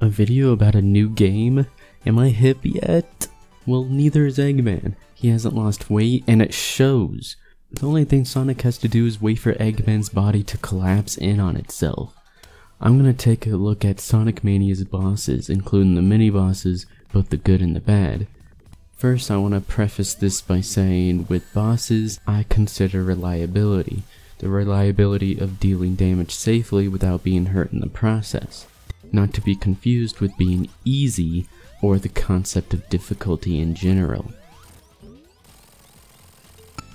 A video about a new game? Am I hip yet? Well, neither is Eggman. He hasn't lost weight, and it shows. The only thing Sonic has to do is wait for Eggman's body to collapse in on itself. I'm gonna take a look at Sonic Mania's bosses, including the mini-bosses, both the good and the bad. First, I want to preface this by saying, with bosses, I consider reliability. The reliability of dealing damage safely without being hurt in the process. Not to be confused with being easy, or the concept of difficulty in general.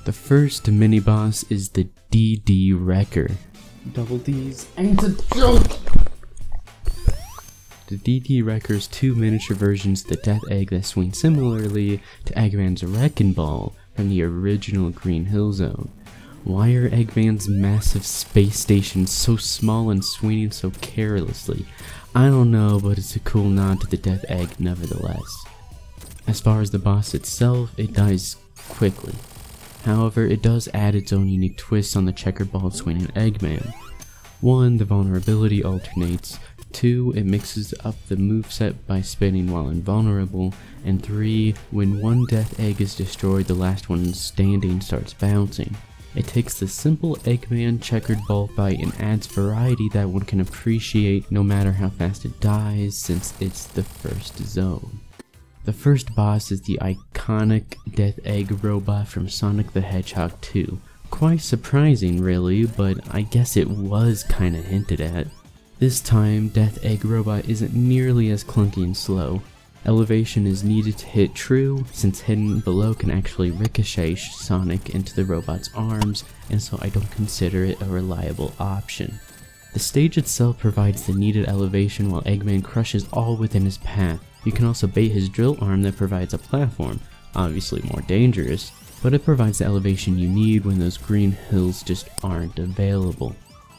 The first mini-boss is the DD Wrecker. Double D's ain't a joke! The DD Wrecker's two miniature versions of the Death Egg that swing similarly to Eggman's Wrecking Ball from the original Green Hill Zone. Why are Eggman's massive space stations so small and swinging so carelessly? I don't know, but it's a cool nod to the Death Egg nevertheless. As far as the boss itself, it dies quickly. However, it does add its own unique twist on the checkered ball swinging Eggman. 1. The vulnerability alternates. 2. It mixes up the moveset by spinning while invulnerable. And 3. When one Death Egg is destroyed, the last one standing starts bouncing. It takes the simple Eggman checkered ball fight and adds variety that one can appreciate no matter how fast it dies, since it's the first zone. The first boss is the iconic Death Egg robot from Sonic the Hedgehog 2. Quite surprising really, but I guess it was kinda hinted at. This time, Death Egg robot isn't nearly as clunky and slow. Elevation is needed to hit true, since hidden below can actually ricochet Sonic into the robot's arms, and so I don't consider it a reliable option. The stage itself provides the needed elevation while Eggman crushes all within his path. You can also bait his drill arm that provides a platform, obviously more dangerous, but it provides the elevation you need when those green hills just aren't available.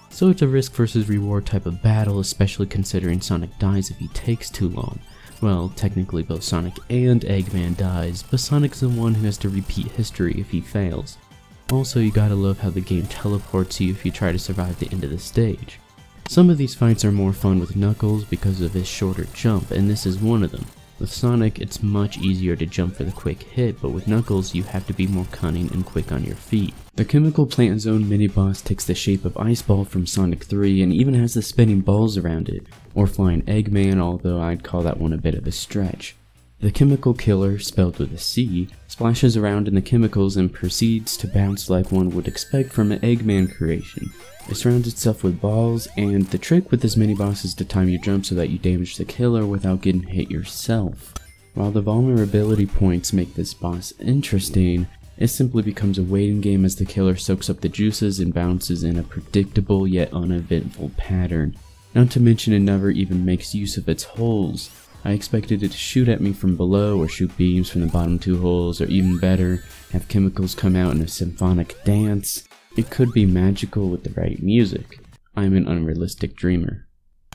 So it's a risk versus reward type of battle, especially considering Sonic dies if he takes too long. Well, technically both Sonic and Eggman dies, but Sonic's the one who has to repeat history if he fails. Also, you gotta love how the game teleports you if you try to survive the end of the stage. Some of these fights are more fun with Knuckles because of his shorter jump, and this is one of them. With Sonic, it's much easier to jump for the quick hit, but with Knuckles, you have to be more cunning and quick on your feet. The Chemical Plant Zone mini-boss takes the shape of Ice Ball from Sonic 3 and even has the spinning balls around it, or Flying Eggman, although I'd call that one a bit of a stretch. The Chemical Killer, spelled with a C, splashes around in the chemicals and proceeds to bounce like one would expect from an Eggman creation. It surrounds itself with balls, and the trick with this mini-boss is to time your jump so that you damage the killer without getting hit yourself. While the vulnerability points make this boss interesting, it simply becomes a waiting game as the killer soaks up the juices and bounces in a predictable yet uneventful pattern. Not to mention it never even makes use of its holes. I expected it to shoot at me from below, or shoot beams from the bottom two holes, or even better, have chemicals come out in a symphonic dance. It could be magical with the right music. I'm an unrealistic dreamer.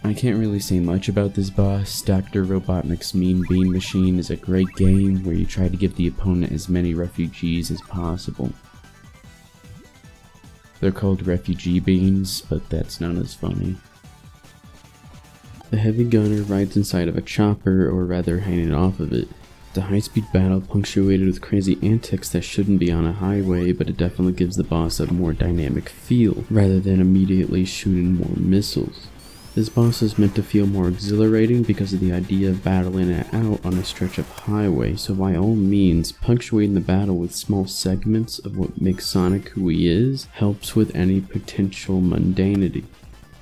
I can't really say much about this boss. Dr. Robotnik's Mean Bean Machine is a great game where you try to give the opponent as many refugees as possible. They're called refugee beans, but that's not as funny. The heavy gunner rides inside of a chopper, or rather hanging off of it. It's a high-speed battle punctuated with crazy antics that shouldn't be on a highway, but it definitely gives the boss a more dynamic feel, rather than immediately shooting more missiles. This boss is meant to feel more exhilarating because of the idea of battling it out on a stretch of highway, so by all means, punctuating the battle with small segments of what makes Sonic who he is helps with any potential mundanity.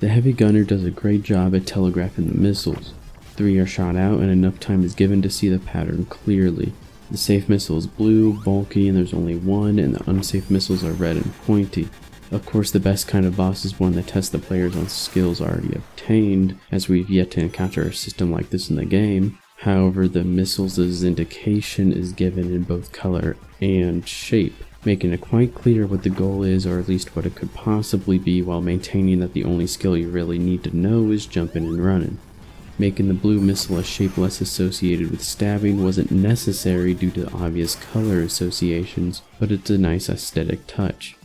The heavy gunner does a great job at telegraphing the missiles. 3 are shot out and enough time is given to see the pattern clearly. The safe missile is blue, bulky, and there's only one, and the unsafe missiles are red and pointy. Of course, the best kind of boss is one that tests the players on skills already obtained, as we've yet to encounter a system like this in the game. However, the missiles' indication is given in both color and shape, making it quite clear what the goal is, or at least what it could possibly be, while maintaining that the only skill you really need to know is jumping and running. Making the blue missile a shape less associated with stabbing wasn't necessary due to obvious color associations, but it's a nice aesthetic touch.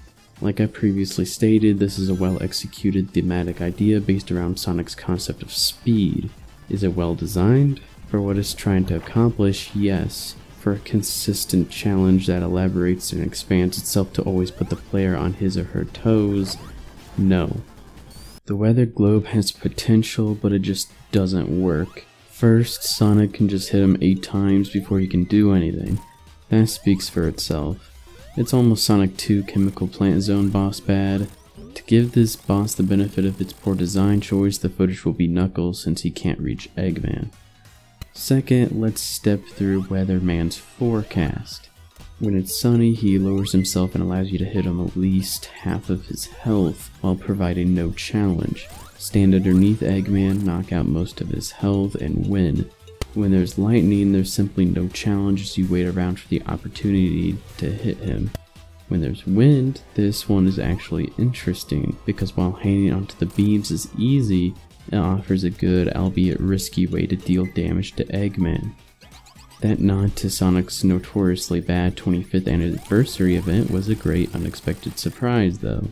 Like I previously stated, this is a well-executed thematic idea based around Sonic's concept of speed. Is it well designed? For what it's trying to accomplish, yes. For a consistent challenge that elaborates and expands itself to always put the player on his or her toes, no. The weathered globe has potential, but it just doesn't work. First, Sonic can just hit him 8 times before he can do anything. That speaks for itself. It's almost Sonic 2 Chemical Plant Zone boss bad. To give this boss the benefit of its poor design choice, the footage will be Knuckles since he can't reach Eggman. Second, let's step through Weatherman's forecast. When it's sunny, he lowers himself and allows you to hit him at least half of his health while providing no challenge. Stand underneath Eggman, knock out most of his health, and win. When there's lightning, there's simply no challenge as you wait around for the opportunity to hit him. When there's wind, this one is actually interesting because while hanging onto the beams is easy, it offers a good, albeit risky way to deal damage to Eggman. That nod to Sonic's notoriously bad 25th anniversary event was a great unexpected surprise though.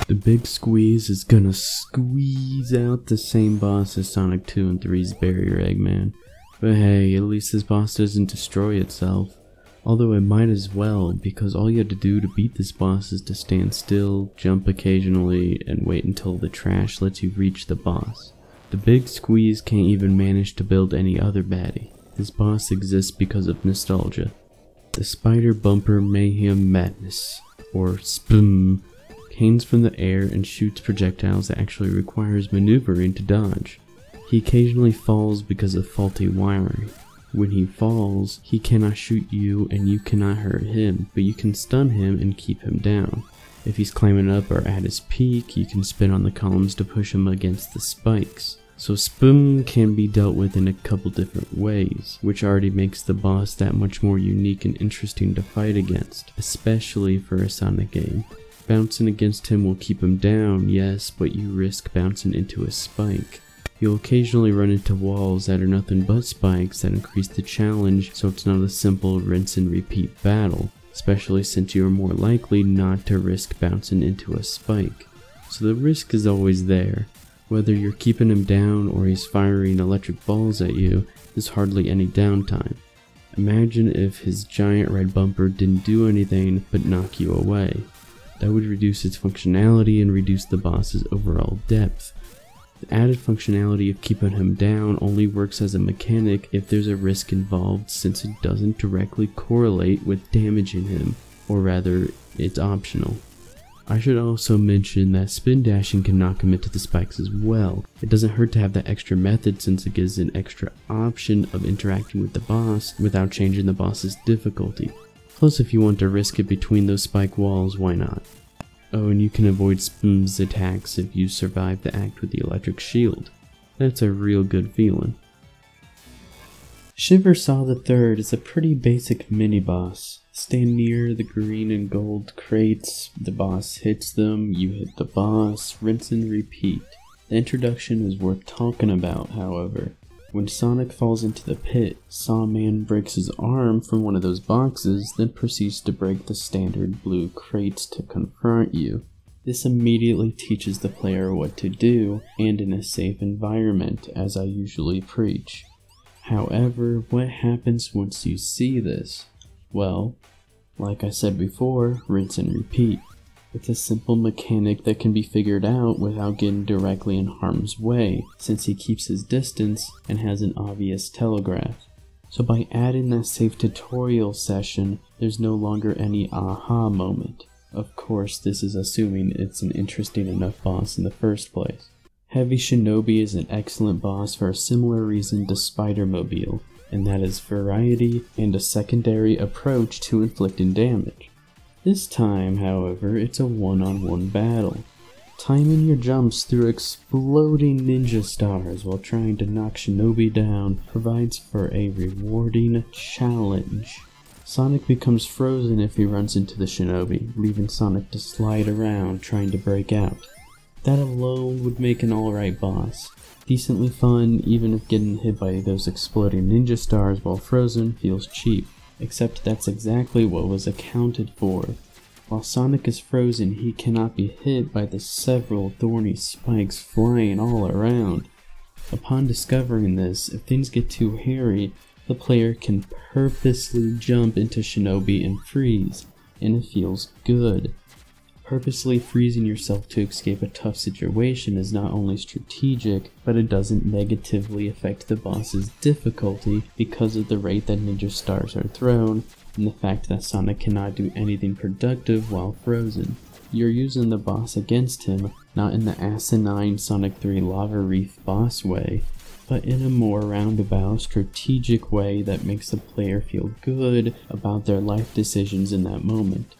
The big squeeze is gonna squeeze out the same boss as Sonic 2 and 3's Barrier Eggman. But hey, at least this boss doesn't destroy itself. Although it might as well, because all you have to do to beat this boss is to stand still, jump occasionally, and wait until the trash lets you reach the boss. The big squeeze can't even manage to build any other baddie. This boss exists because of nostalgia. The Spider Bumper Mayhem Madness, or SPM, hangs from the air and shoots projectiles that actually requires maneuvering to dodge. He occasionally falls because of faulty wiring. When he falls, he cannot shoot you and you cannot hurt him, but you can stun him and keep him down. If he's climbing up or at his peak, you can spin on the columns to push him against the spikes. So SPM can be dealt with in a couple different ways, which already makes the boss that much more unique and interesting to fight against, especially for a Sonic game. Bouncing against him will keep him down, yes, but you risk bouncing into a spike. You'll occasionally run into walls that are nothing but spikes that increase the challenge, so it's not a simple rinse and repeat battle, especially since you are more likely not to risk bouncing into a spike. So the risk is always there. Whether you're keeping him down or he's firing electric balls at you, there's hardly any downtime. Imagine if his giant red bumper didn't do anything but knock you away. That would reduce its functionality and reduce the boss's overall depth. The added functionality of keeping him down only works as a mechanic if there's a risk involved, since it doesn't directly correlate with damaging him, or rather, it's optional. I should also mention that spin dashing can knock him into the spikes as well. It doesn't hurt to have that extra method since it gives an extra option of interacting with the boss without changing the boss's difficulty. Plus, if you want to risk it between those spike walls, why not? Oh, and you can avoid SPM's attacks if you survive the act with the electric shield. That's a real good feeling. Shiversaw the Third is a pretty basic mini-boss. Stand near the green and gold crates, the boss hits them, you hit the boss, rinse and repeat. The introduction is worth talking about, however. When Sonic falls into the pit, Sawman breaks his arm from one of those boxes, then proceeds to break the standard blue crates to confront you. This immediately teaches the player what to do, and in a safe environment, as I usually preach. However, what happens once you see this? Well, like I said before, rinse and repeat. It's a simple mechanic that can be figured out without getting directly in harm's way, since he keeps his distance and has an obvious telegraph. So by adding that safe tutorial session, there's no longer any aha moment. Of course, this is assuming it's an interesting enough boss in the first place. Heavy Shinobi is an excellent boss for a similar reason to Spider-Mobile, and that is variety and a secondary approach to inflicting damage. This time, however, it's a one-on-one battle. Timing your jumps through exploding ninja stars while trying to knock Shinobi down provides for a rewarding challenge. Sonic becomes frozen if he runs into the Shinobi, leaving Sonic to slide around trying to break out. That alone would make an alright boss. Decently fun, even if getting hit by those exploding ninja stars while frozen feels cheap. Except that's exactly what was accounted for. While Sonic is frozen, he cannot be hit by the several thorny spikes flying all around. Upon discovering this, if things get too hairy, the player can purposely jump into Shinobi and freeze, and it feels good. Purposely freezing yourself to escape a tough situation is not only strategic, but it doesn't negatively affect the boss's difficulty because of the rate that ninja stars are thrown, and the fact that Sonic cannot do anything productive while frozen. You're using the boss against him, not in the asinine Sonic 3 Lava Reef boss way, but in a more roundabout, strategic way that makes the player feel good about their life decisions in that moment.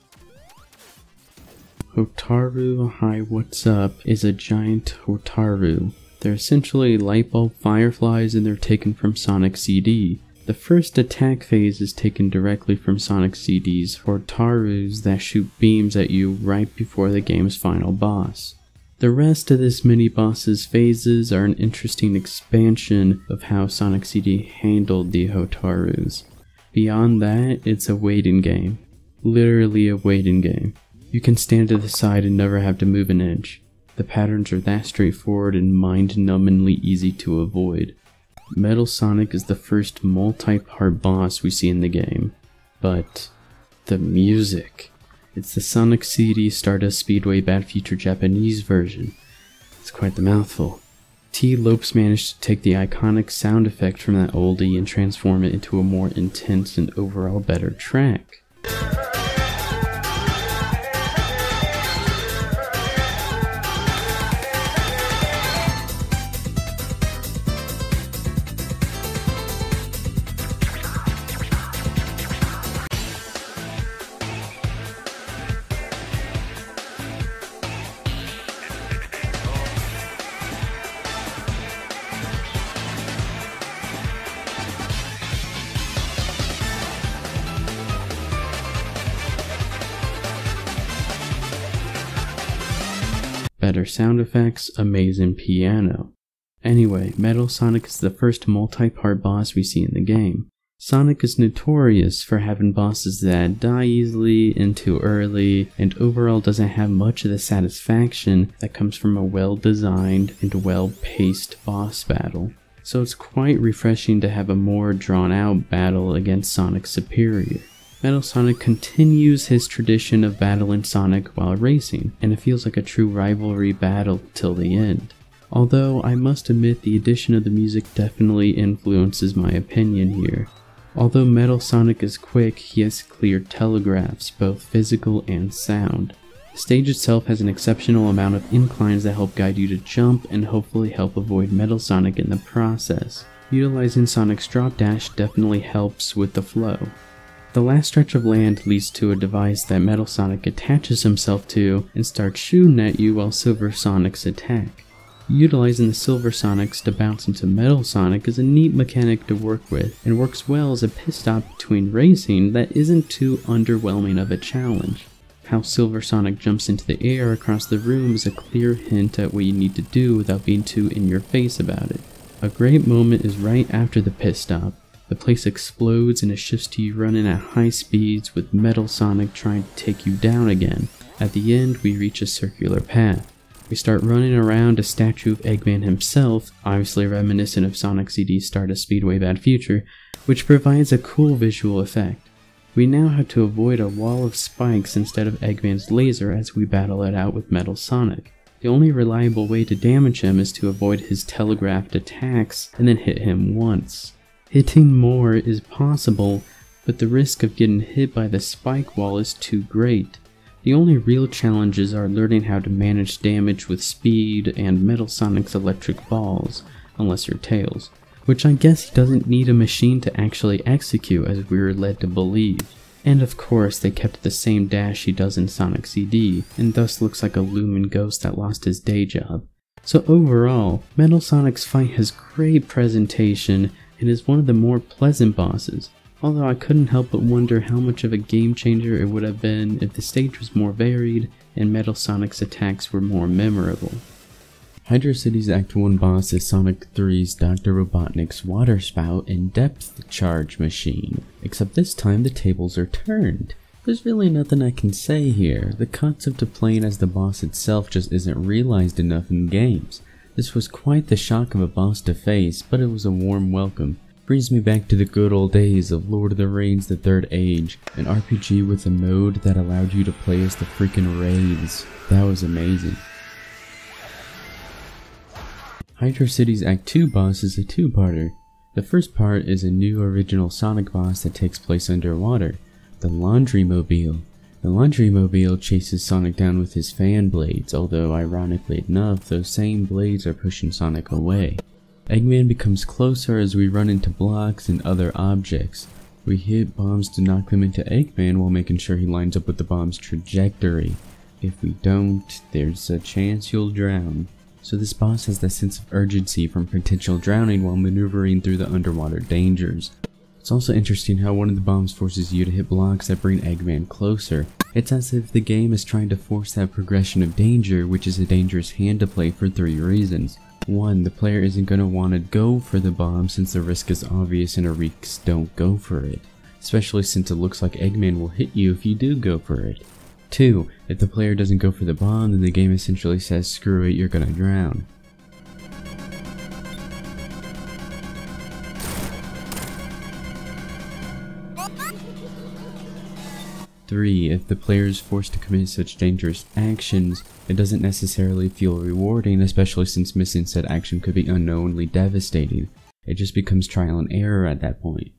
Hotaru Hi What's Up is a giant Hotaru. They're essentially light bulb fireflies and they're taken from Sonic CD. The first attack phase is taken directly from Sonic CD's Hotarus that shoot beams at you right before the game's final boss. The rest of this mini-boss's phases are an interesting expansion of how Sonic CD handled the Hotarus. Beyond that, it's a waiting game. Literally a waiting game. You can stand to the side and never have to move an inch. The patterns are that straightforward and mind-numbingly easy to avoid. Metal Sonic is the first multi-part boss we see in the game. But the music. It's the Sonic CD Stardust Speedway Bad Future Japanese version. It's quite the mouthful. T. Lopes managed to take the iconic sound effect from that oldie and transform it into a more intense and overall better track. Better sound effects, amazing piano. Anyway, Metal Sonic is the first multi-part boss we see in the game. Sonic is notorious for having bosses that die easily and too early, and overall doesn't have much of the satisfaction that comes from a well-designed and well-paced boss battle. So it's quite refreshing to have a more drawn-out battle against Sonic's superior. Metal Sonic continues his tradition of battling Sonic while racing, and it feels like a true rivalry battle till the end. Although I must admit the addition of the music definitely influences my opinion here. Although Metal Sonic is quick, he has clear telegraphs, both physical and sound. The stage itself has an exceptional amount of inclines that help guide you to jump and hopefully help avoid Metal Sonic in the process. Utilizing Sonic's drop dash definitely helps with the flow. The last stretch of land leads to a device that Metal Sonic attaches himself to and starts shooting at you while Silver Sonics attack. Utilizing the Silver Sonics to bounce into Metal Sonic is a neat mechanic to work with and works well as a pit stop between racing that isn't too underwhelming of a challenge. How Silver Sonic jumps into the air across the room is a clear hint at what you need to do without being too in your face about it. A great moment is right after the pit stop. The place explodes and it shifts to you running at high speeds with Metal Sonic trying to take you down again. At the end, we reach a circular path. We start running around a statue of Eggman himself, obviously reminiscent of Sonic CD's Stardust Speedway Bad Future, which provides a cool visual effect. We now have to avoid a wall of spikes instead of Eggman's laser as we battle it out with Metal Sonic. The only reliable way to damage him is to avoid his telegraphed attacks and then hit him once. Hitting more is possible, but the risk of getting hit by the spike wall is too great. The only real challenges are learning how to manage damage with speed and Metal Sonic's electric balls, unless you're Tails, which I guess he doesn't need a machine to actually execute as we were led to believe. And of course they kept the same dash he does in Sonic CD, and thus looks like a looming ghost that lost his day job. So overall, Metal Sonic's fight has great presentation and is one of the more pleasant bosses, although I couldn't help but wonder how much of a game changer it would have been if the stage was more varied and Metal Sonic's attacks were more memorable. Hydro City's Act 1 boss is Sonic 3's Dr. Robotnik's Water Spout and Depth Charge Machine, except this time the tables are turned. There's really nothing I can say here. The concept of playing as the boss itself just isn't realized enough in games. This was quite the shock of a boss to face, but it was a warm welcome. Brings me back to the good old days of Lord of the Rings: The Third Age, an RPG with a mode that allowed you to play as the freaking Wraiths. That was amazing. Hydro City's Act 2 boss is a two-parter. The first part is a new original Sonic boss that takes place underwater, the Laundry Mobile. The Laundry Mobile chases Sonic down with his fan blades, although ironically enough, those same blades are pushing Sonic away. Eggman becomes closer as we run into blocks and other objects. We hit bombs to knock them into Eggman while making sure he lines up with the bomb's trajectory. If we don't, there's a chance you'll drown. So this boss has that sense of urgency from potential drowning while maneuvering through the underwater dangers. It's also interesting how one of the bombs forces you to hit blocks that bring Eggman closer. It's as if the game is trying to force that progression of danger, which is a dangerous hand to play for 3 reasons. 1. The player isn't going to want to go for the bomb since the risk is obvious and Ariks don't go for it, especially since it looks like Eggman will hit you if you do go for it. 2. If the player doesn't go for the bomb, then the game essentially says screw it, you're gonna drown. 3. If the player is forced to commit such dangerous actions, it doesn't necessarily feel rewarding, especially since missing said action could be unknowingly devastating. It just becomes trial and error at that point.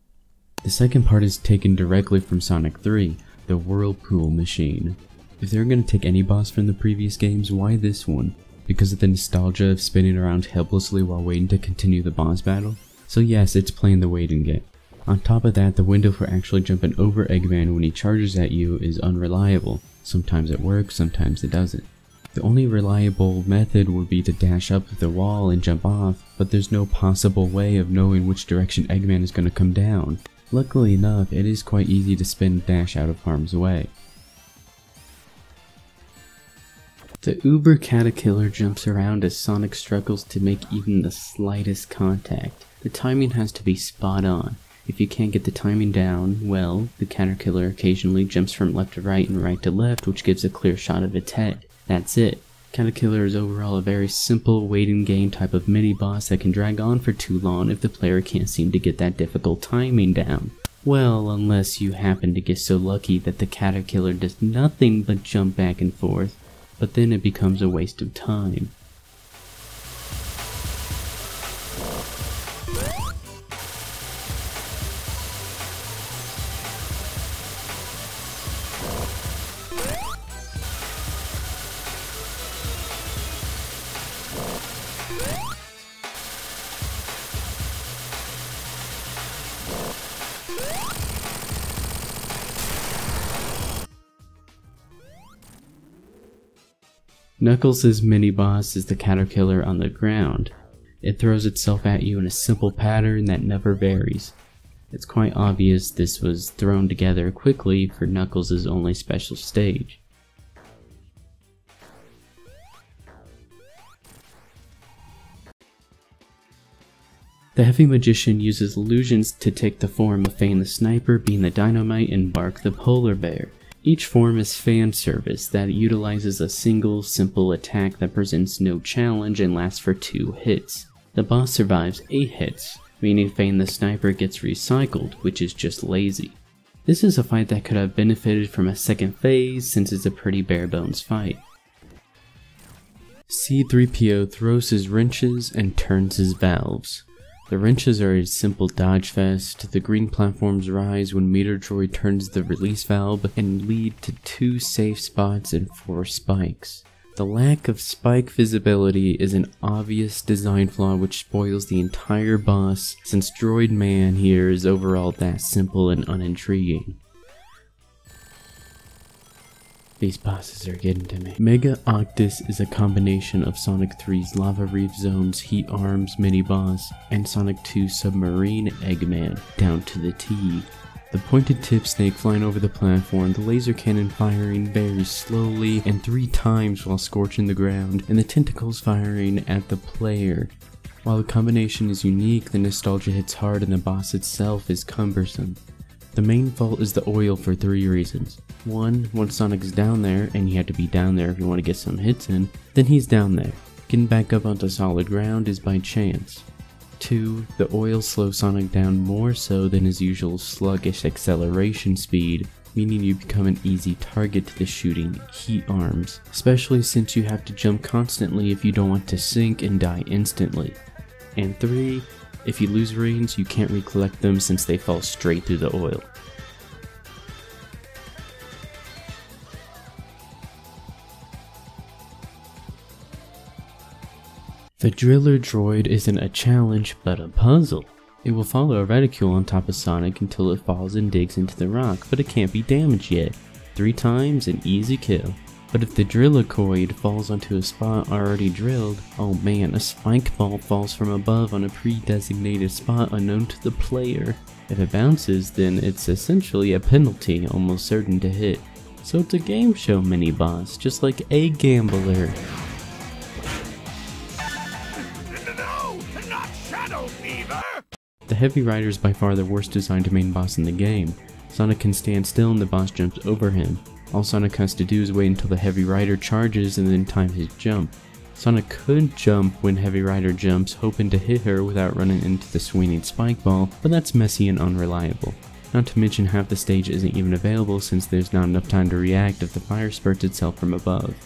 The second part is taken directly from Sonic 3, the Whirlpool Machine. If they're going to take any boss from the previous games, why this one? Because of the nostalgia of spinning around helplessly while waiting to continue the boss battle? So yes, it's playing the waiting game. On top of that, the window for actually jumping over Eggman when he charges at you is unreliable. Sometimes it works, sometimes it doesn't. The only reliable method would be to dash up the wall and jump off, but there's no possible way of knowing which direction Eggman is going to come down. Luckily enough, it is quite easy to spin and dash out of harm's way. The Uber Caterpillar jumps around as Sonic struggles to make even the slightest contact. The timing has to be spot on. If you can't get the timing down, well, the Caterpillar occasionally jumps from left to right and right to left, which gives a clear shot of its head. That's it. Caterpillar is overall a very simple waiting game type of mini-boss that can drag on for too long if the player can't seem to get that difficult timing down. Well, unless you happen to get so lucky that the Caterpillar does nothing but jump back and forth, but then it becomes a waste of time. Knuckles' mini-boss is the Caterpillar on the ground. It throws itself at you in a simple pattern that never varies. It's quite obvious this was thrown together quickly for Knuckles' only special stage. The Heavy Magician uses illusions to take the form of Fane the Sniper, Bean the Dynamite, and Bark the Polar Bear. Each form is fan service that utilizes a single, simple attack that presents no challenge and lasts for 2 hits. The boss survives 8 hits, meaning Fane the Sniper gets recycled, which is just lazy. This is a fight that could have benefited from a second phase since it's a pretty bare bones fight. C-3PO throws his wrenches and turns his valves. The wrenches are a simple dodge fest. The green platforms rise when Meter Droid turns the release valve and lead to 2 safe spots and 4 spikes. The lack of spike visibility is an obvious design flaw which spoils the entire boss, since Droid Man here is overall that simple and unintriguing. These bosses are getting to me. Mega Octus is a combination of Sonic 3's Lava Reef Zone's Heat Arms mini-boss and Sonic 2's Submarine Eggman, down to the T. The pointed tip snake flying over the platform, the laser cannon firing very slowly and 3 times while scorching the ground, and the tentacles firing at the player. While the combination is unique, the nostalgia hits hard and the boss itself is cumbersome. The main fault is the oil for 3 reasons. 1, once Sonic's down there, and you have to be down there if you want to get some hits in, then he's down there. Getting back up onto solid ground is by chance. 2, the oil slows Sonic down more so than his usual sluggish acceleration speed, meaning you become an easy target to the shooting heat arms, especially since you have to jump constantly if you don't want to sink and die instantly. And 3, if you lose rings, you can't recollect them since they fall straight through the oil. The Driller droid isn't a challenge, but a puzzle. It will follow a reticule on top of Sonic until it falls and digs into the rock, but it can't be damaged yet. 3 times, an easy kill. But if the Drillicoid falls onto a spot already drilled, oh man, a spike ball falls from above on a pre-designated spot unknown to the player. If it bounces, then it's essentially a penalty, almost certain to hit. So it's a game show mini-boss, just like a gambler. The Heavy Rider is by far the worst designed main boss in the game. Sonic can stand still and the boss jumps over him. All Sonic has to do is wait until the Heavy Rider charges and then time his jump. Sonic could jump when Heavy Rider jumps, hoping to hit her without running into the swinging spike ball, but that's messy and unreliable. Not to mention half the stage isn't even available since there's not enough time to react if the fire spurts itself from above.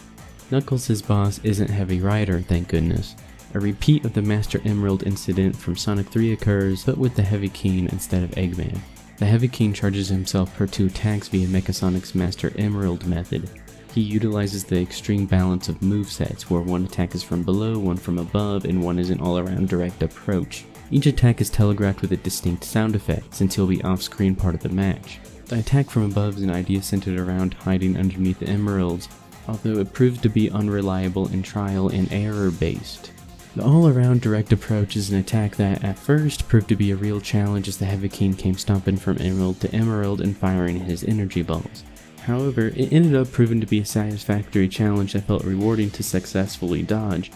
Knuckles' boss isn't Heavy Rider, thank goodness. A repeat of the Master Emerald incident from Sonic 3 occurs, but with the Heavy Keen instead of Eggman. The Heavy Keen charges himself per 2 attacks via Mechasonic's Master Emerald method. He utilizes the extreme balance of movesets, where one attack is from below, one from above, and one is an all-around direct approach. Each attack is telegraphed with a distinct sound effect, since he'll be off-screen part of the match. The attack from above is an idea centered around hiding underneath the emeralds, although it proved to be unreliable and trial and error based. The all-around direct approach is an attack that at first proved to be a real challenge as the Heavy Keen came stomping from emerald to emerald and firing his energy balls. However, it ended up proving to be a satisfactory challenge that felt rewarding to successfully dodge.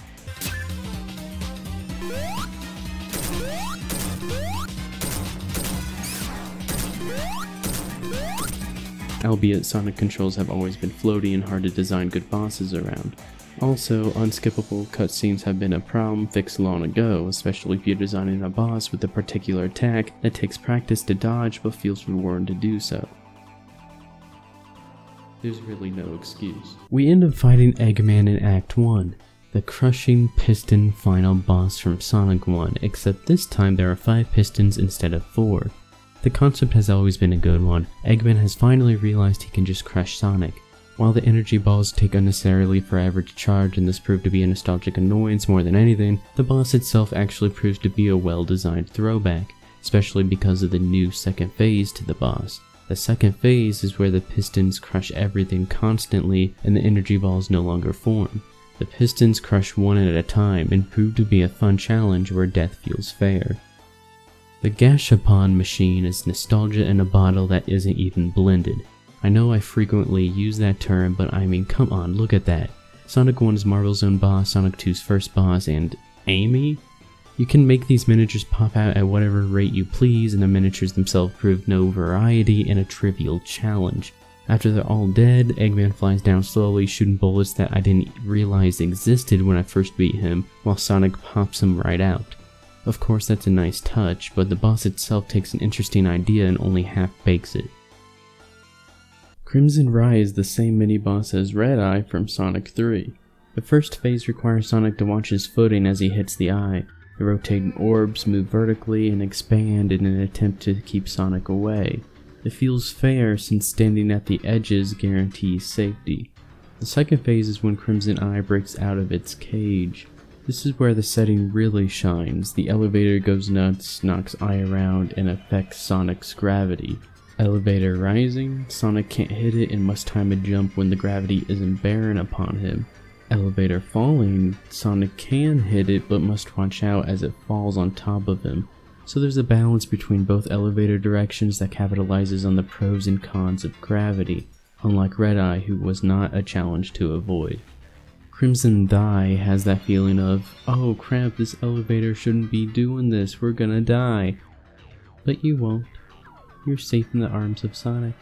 Albeit Sonic controls have always been floaty and hard to design good bosses around. Also, unskippable cutscenes have been a problem fixed long ago, especially if you're designing a boss with a particular attack that takes practice to dodge but feels rewarding to do so. There's really no excuse. We end up fighting Eggman in Act 1, the crushing piston final boss from Sonic 1, except this time there are 5 pistons instead of 4. The concept has always been a good one. Eggman has finally realized he can just crush Sonic. While the energy balls take unnecessarily forever to charge and this proved to be a nostalgic annoyance more than anything, the boss itself actually proves to be a well-designed throwback, especially because of the new second phase to the boss. The second phase is where the pistons crush everything constantly and the energy balls no longer form. The pistons crush one at a time and prove to be a fun challenge where death feels fair. The Gashapon machine is nostalgia in a bottle that isn't even blended. I know I frequently use that term, but I mean, come on, look at that. Sonic 1's Marble Zone boss, Sonic 2's first boss, and Amy? You can make these miniatures pop out at whatever rate you please, and the miniatures themselves prove no variety and a trivial challenge. After they're all dead, Eggman flies down slowly, shooting bullets that I didn't realize existed when I first beat him, while Sonic pops him right out. Of course, that's a nice touch, but the boss itself takes an interesting idea and only half bakes it. Crimson Rye is the same mini-boss as Red Eye from Sonic 3. The first phase requires Sonic to watch his footing as he hits the eye. The rotating orbs move vertically and expand in an attempt to keep Sonic away. It feels fair since standing at the edges guarantees safety. The second phase is when Crimson Eye breaks out of its cage. This is where the setting really shines. The elevator goes nuts, knocks Eye around, and affects Sonic's gravity. Elevator rising, Sonic can't hit it and must time a jump when the gravity isn't bearing upon him. Elevator falling, Sonic can hit it but must watch out as it falls on top of him. So there's a balance between both elevator directions that capitalizes on the pros and cons of gravity, unlike Red Eye, who was not a challenge to avoid. Crimson Die has that feeling of, oh crap, this elevator shouldn't be doing this, we're gonna die. But you won't. you're safe in the arms of Sonic.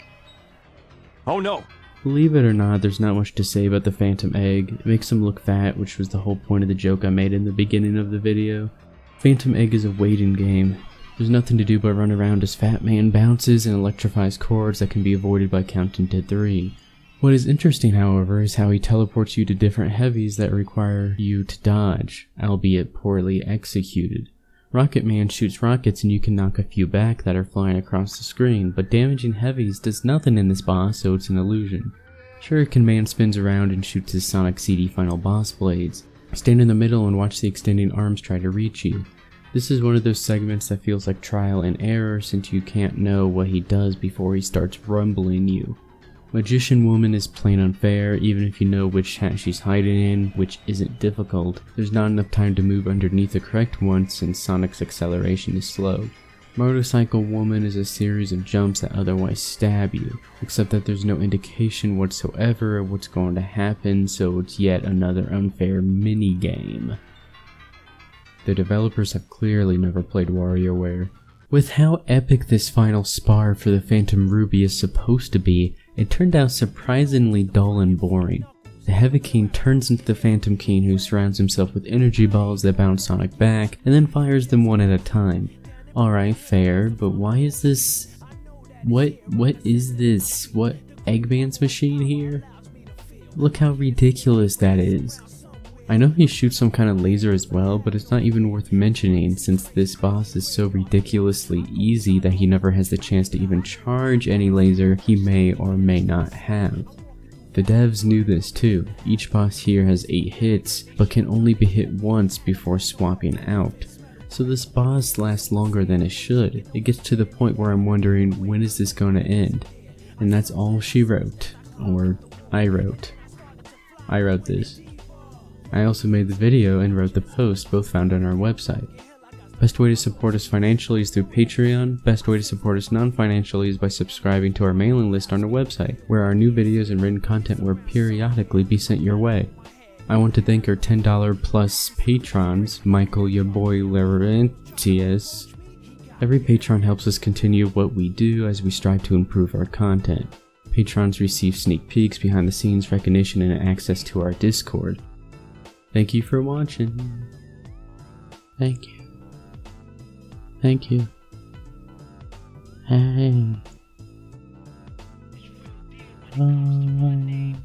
Oh no! Believe it or not, there's not much to say about the Phantom Egg. It makes him look fat, which was the whole point of the joke I made in the beginning of the video. Phantom Egg is a waiting game. There's nothing to do but run around as Fat Man bounces and electrifies cords that can be avoided by counting to 3. What is interesting, however, is how he teleports you to different heavies that require you to dodge, albeit poorly executed. Rocket Man shoots rockets and you can knock a few back that are flying across the screen, but damaging heavies does nothing in this boss, so it's an illusion. Shuriken Man spins around and shoots his Sonic CD final boss blades. Stand in the middle and watch the extending arms try to reach you. This is one of those segments that feels like trial and error since you can't know what he does before he starts rumbling you. Magician Woman is plain unfair, even if you know which hat she's hiding in, which isn't difficult. There's not enough time to move underneath the correct one since Sonic's acceleration is slow. Motorcycle Woman is a series of jumps that otherwise stab you, except that there's no indication whatsoever of what's going to happen, so it's yet another unfair mini-game. The developers have clearly never played WarioWare. With how epic this final spar for the Phantom Ruby is supposed to be, it turned out surprisingly dull and boring. The Heavy King turns into the Phantom King, who surrounds himself with energy balls that bounce Sonic back, and then fires them one at a time. Alright, fair, but why is this... What is this? What, Eggman's machine here? Look how ridiculous that is. I know he shoots some kind of laser as well, but it's not even worth mentioning since this boss is so ridiculously easy that he never has the chance to even charge any laser he may or may not have. The devs knew this too. Each boss here has 8 hits, but can only be hit once before swapping out. So this boss lasts longer than it should. It gets to the point where I'm wondering, when is this going to end? And that's all she wrote. Or I wrote. I wrote this. I also made the video and wrote the post, both found on our website. Best way to support us financially is through Patreon. Best way to support us non-financially is by subscribing to our mailing list on our website, where our new videos and written content will periodically be sent your way. I want to thank our $10 plus patrons, Michael, your boy, Laurentius. Every patron helps us continue what we do as we strive to improve our content. Patrons receive sneak peeks, behind the scenes recognition, and access to our Discord. Thank you for watching. Thank you. Thank you. Hey. Bye.